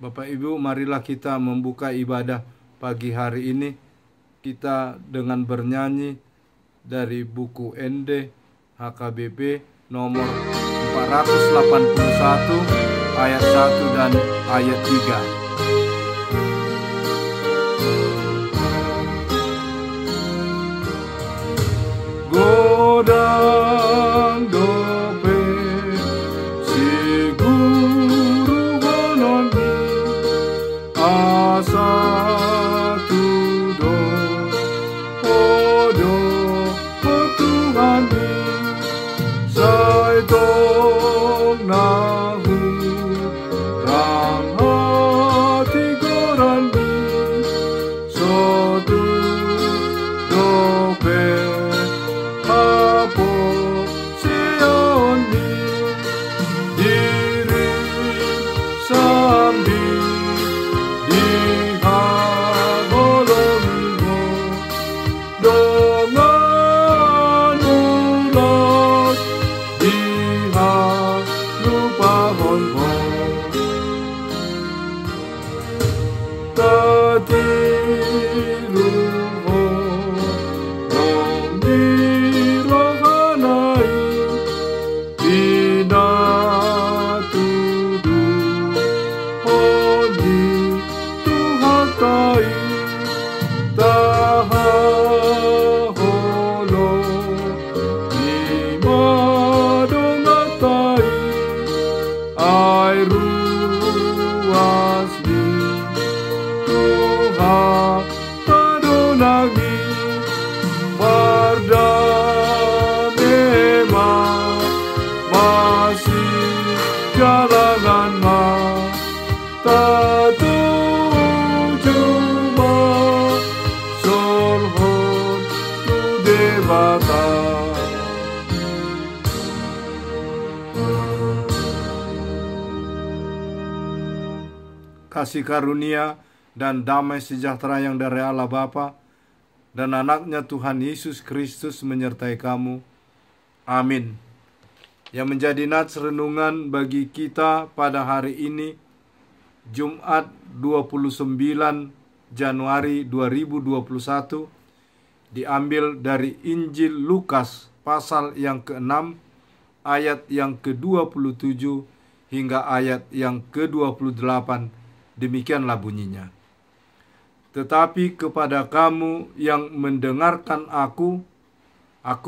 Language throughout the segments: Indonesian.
Bapak Ibu, marilah kita membuka ibadah pagi hari ini. Kita dengan bernyanyi dari buku ND HKBP nomor 481 ayat 1 dan ayat 3. Godang dope si guru bononi asa tudo odo o Tuhani sai tong nahu rang hati gorani sotu dope Kasih karunia dan damai sejahtera yang dari Allah Bapa dan anaknya Tuhan Yesus Kristus menyertai kamu. Amin. Yang menjadi nats renungan bagi kita pada hari ini, Jumat 29 Januari 2021, diambil dari Injil Lukas pasal yang ke-6 ayat yang ke-27 hingga ayat yang ke-28. Demikianlah bunyinya. Tetapi kepada kamu yang mendengarkan aku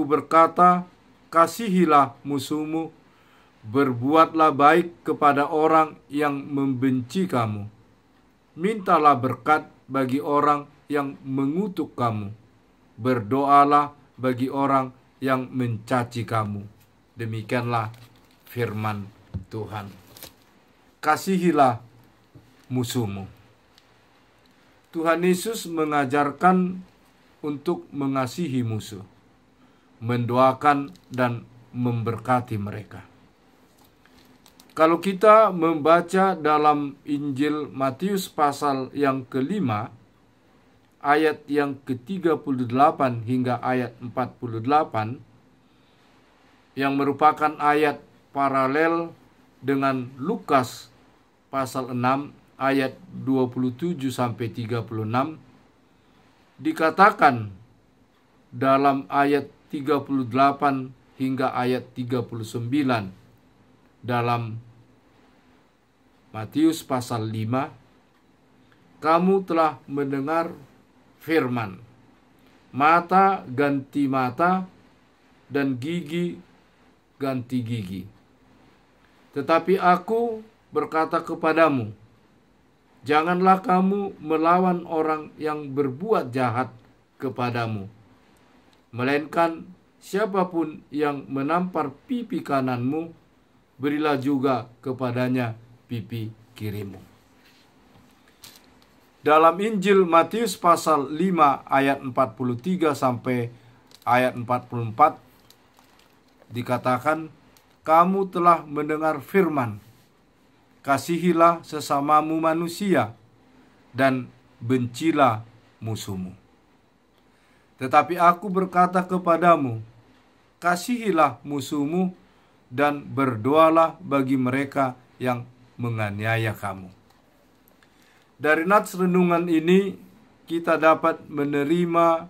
berkata, kasihilah musuhmu, berbuatlah baik kepada orang yang membenci kamu, mintalah berkat bagi orang yang mengutuk kamu, berdoalah bagi orang yang mencaci kamu. Demikianlah firman Tuhan. Kasihilah musuhmu. Tuhan Yesus mengajarkan untuk mengasihi musuh, mendoakan dan memberkati mereka. Kalau kita membaca dalam Injil Matius pasal yang ke-5, ayat yang ke-38 hingga ayat 48, yang merupakan ayat paralel dengan Lukas pasal 6 ayat 27 sampai 36, dikatakan dalam ayat 38 hingga ayat 39 dalam Matius pasal 5, kamu telah mendengar firman, mata ganti mata dan gigi ganti gigi. Tetapi aku berkata kepadamu, janganlah kamu melawan orang yang berbuat jahat kepadamu, melainkan siapapun yang menampar pipi kananmu, berilah juga kepadanya pipi kirimu. Dalam Injil Matius pasal 5 ayat 43 sampai ayat 44 dikatakan, kamu telah mendengar firman, kasihilah sesamamu manusia dan bencilah musuhmu. Tetapi aku berkata kepadamu, kasihilah musuhmu dan berdoalah bagi mereka yang menganiaya kamu. Dari nats renungan ini kita dapat menerima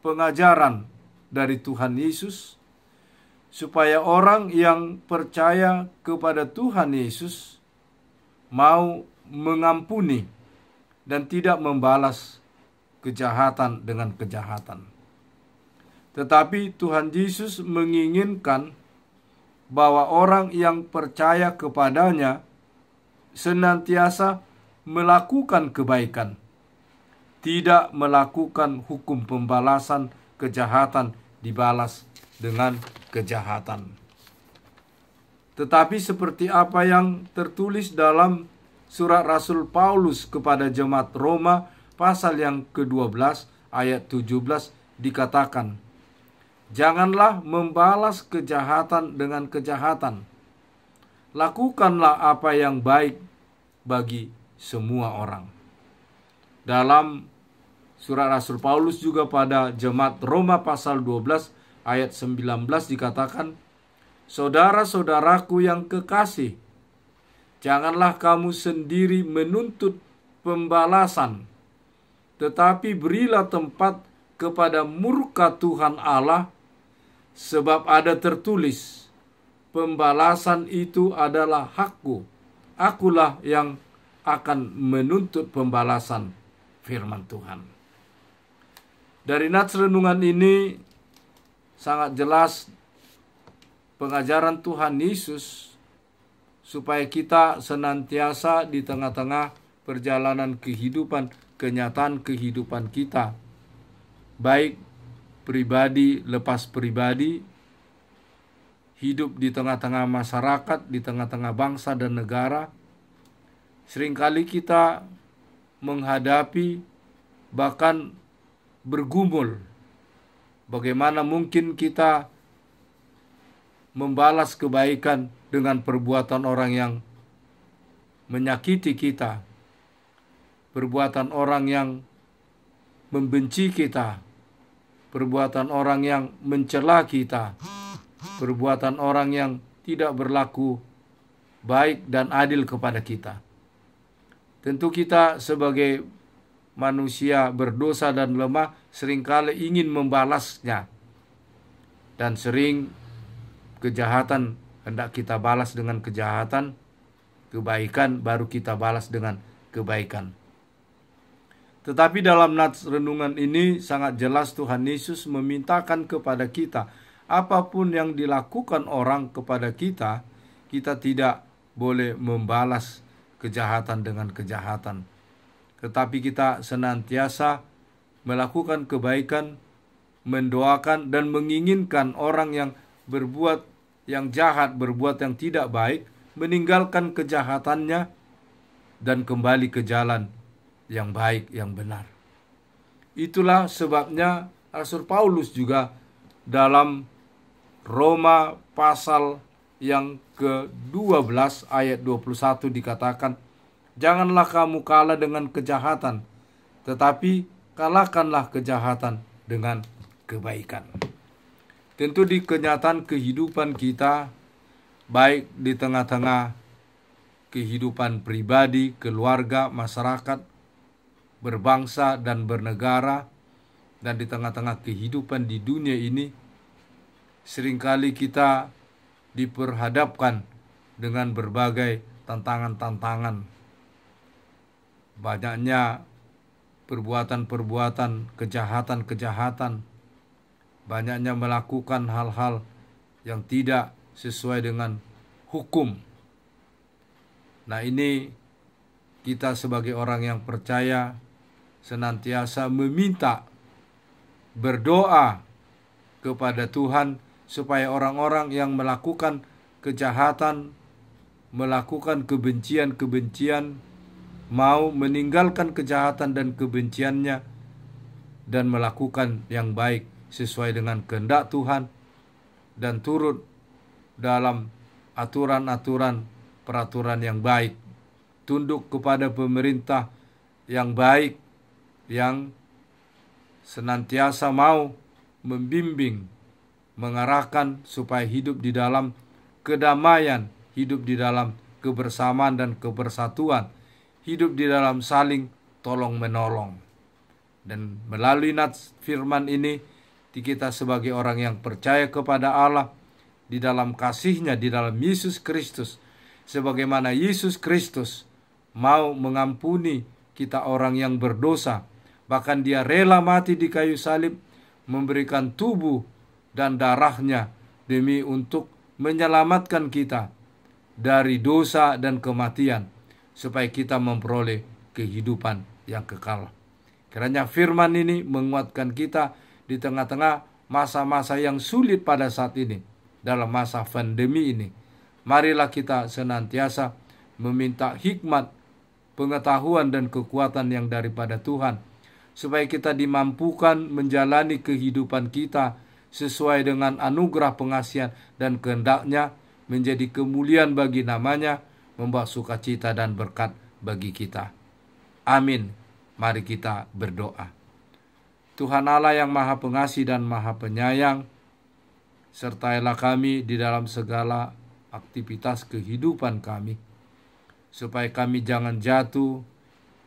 pengajaran dari Tuhan Yesus supaya orang yang percaya kepada Tuhan Yesus mau mengampuni dan tidak membalas kejahatan dengan kejahatan. Tetapi Tuhan Yesus menginginkan bahwa orang yang percaya kepadanya senantiasa melakukan kebaikan, tidak melakukan hukum pembalasan kejahatan dibalas dengan kejahatan. Tetapi seperti apa yang tertulis dalam surat Rasul Paulus kepada jemaat Roma pasal yang ke-12 ayat 17 dikatakan, "Janganlah membalas kejahatan dengan kejahatan. Lakukanlah apa yang baik bagi semua orang." Dalam surat Rasul Paulus juga pada jemaat Roma pasal 12 ayat 19 dikatakan, "Saudara-saudaraku yang kekasih, janganlah kamu sendiri menuntut pembalasan, tetapi berilah tempat kepada murka Tuhan Allah, sebab ada tertulis, pembalasan itu adalah hakku, akulah yang akan menuntut pembalasan," firman Tuhan. Dari nats renungan ini sangat jelas pengajaran Tuhan Yesus supaya kita senantiasa di tengah-tengah perjalanan kehidupan, kenyataan kehidupan kita, baik pribadi lepas pribadi, hidup di tengah-tengah masyarakat, di tengah-tengah bangsa dan negara. Seringkali kita menghadapi, bahkan bergumul, bagaimana mungkin kita membalas kebaikan dengan perbuatan orang yang menyakiti kita, perbuatan orang yang membenci kita, perbuatan orang yang mencela kita, perbuatan orang yang tidak berlaku baik dan adil kepada kita. Tentu kita sebagai manusia berdosa dan lemah seringkali ingin membalasnya. Dan sering kejahatan hendak kita balas dengan kejahatan, kebaikan baru kita balas dengan kebaikan. Tetapi dalam nats renungan ini sangat jelas Tuhan Yesus memintakan kepada kita, apapun yang dilakukan orang kepada kita, kita tidak boleh membalas kejahatan dengan kejahatan. Tetapi kita senantiasa melakukan kebaikan, mendoakan dan menginginkan orang yang berbuat yang jahat, berbuat yang tidak baik, meninggalkan kejahatannya dan kembali ke jalan yang baik, yang benar. Itulah sebabnya Rasul Paulus juga dalam Roma pasal yang ke-12 ayat 21 dikatakan, "Janganlah kamu kalah dengan kejahatan, tetapi kalahkanlah kejahatan dengan kebaikan." Tentu di kenyataan kehidupan kita, baik di tengah-tengah kehidupan pribadi, keluarga, masyarakat, berbangsa dan bernegara, dan di tengah-tengah kehidupan di dunia ini, seringkali kita diperhadapkan dengan berbagai tantangan-tantangan. Banyaknya perbuatan-perbuatan kejahatan-kejahatan, banyaknya melakukan hal-hal yang tidak sesuai dengan hukum. Nah, ini kita sebagai orang yang percaya senantiasa meminta, berdoa kepada Tuhan supaya orang-orang yang melakukan kejahatan, melakukan kebencian-kebencian, mau meninggalkan kejahatan dan kebenciannya dan melakukan yang baik sesuai dengan kehendak Tuhan dan turut dalam aturan-aturan, peraturan yang baik, tunduk kepada pemerintah yang baik, yang senantiasa mau membimbing, mengarahkan supaya hidup di dalam kedamaian, hidup di dalam kebersamaan dan kebersatuan, hidup di dalam saling tolong-menolong. Dan melalui nats firman ini, kita sebagai orang yang percaya kepada Allah, di dalam kasih-Nya, di dalam Yesus Kristus, sebagaimana Yesus Kristus mau mengampuni kita orang yang berdosa, bahkan Dia rela mati di kayu salib, memberikan tubuh dan darah-Nya demi untuk menyelamatkan kita dari dosa dan kematian, supaya kita memperoleh kehidupan yang kekal. Kiranya firman ini menguatkan kita di tengah-tengah masa-masa yang sulit pada saat ini, dalam masa pandemi ini. Marilah kita senantiasa meminta hikmat, pengetahuan dan kekuatan yang daripada Tuhan, supaya kita dimampukan menjalani kehidupan kita sesuai dengan anugerah pengasihan dan kehendak-Nya, menjadi kemuliaan bagi nama-Nya, membawa sukacita dan berkat bagi kita. Amin. Mari kita berdoa. Tuhan Allah yang Maha Pengasih dan Maha Penyayang, sertailah kami di dalam segala aktivitas kehidupan kami, supaya kami jangan jatuh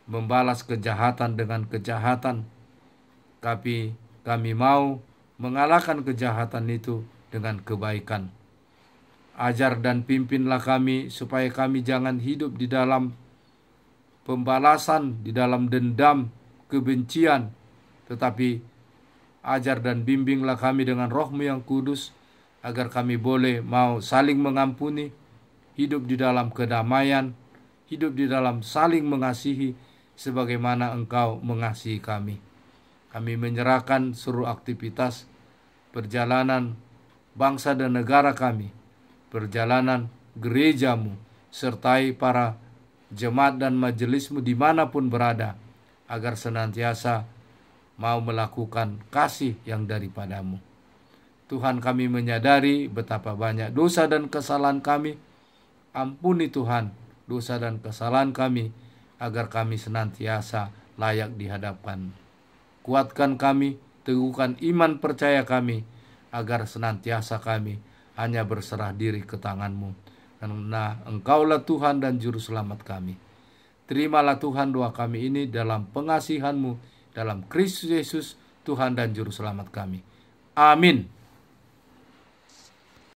membalas kejahatan dengan kejahatan, tapi kami mau mengalahkan kejahatan itu dengan kebaikan. Ajar dan pimpinlah kami supaya kami jangan hidup di dalam pembalasan, di dalam dendam, kebencian, tetapi ajar dan bimbinglah kami dengan Roh-Mu yang kudus, agar kami boleh mau saling mengampuni, hidup di dalam kedamaian, hidup di dalam saling mengasihi, sebagaimana Engkau mengasihi kami. Kami menyerahkan seluruh aktivitas perjalanan bangsa dan negara kami, perjalanan gereja-Mu, sertai para jemaat dan majelis-Mu dimanapun berada, agar senantiasa mau melakukan kasih yang daripada-Mu. Tuhan, kami menyadari betapa banyak dosa dan kesalahan kami. Ampuni Tuhan dosa dan kesalahan kami, agar kami senantiasa layak di hadapan. Kuatkan kami, teguhkan iman percaya kami, agar senantiasa kami hanya berserah diri ke tangan-Mu. Karena Engkaulah Tuhan dan Juru Selamat kami. Terimalah Tuhan doa kami ini dalam pengasihan-Mu, dalam Kristus Yesus, Tuhan dan Juru Selamat kami. Amin.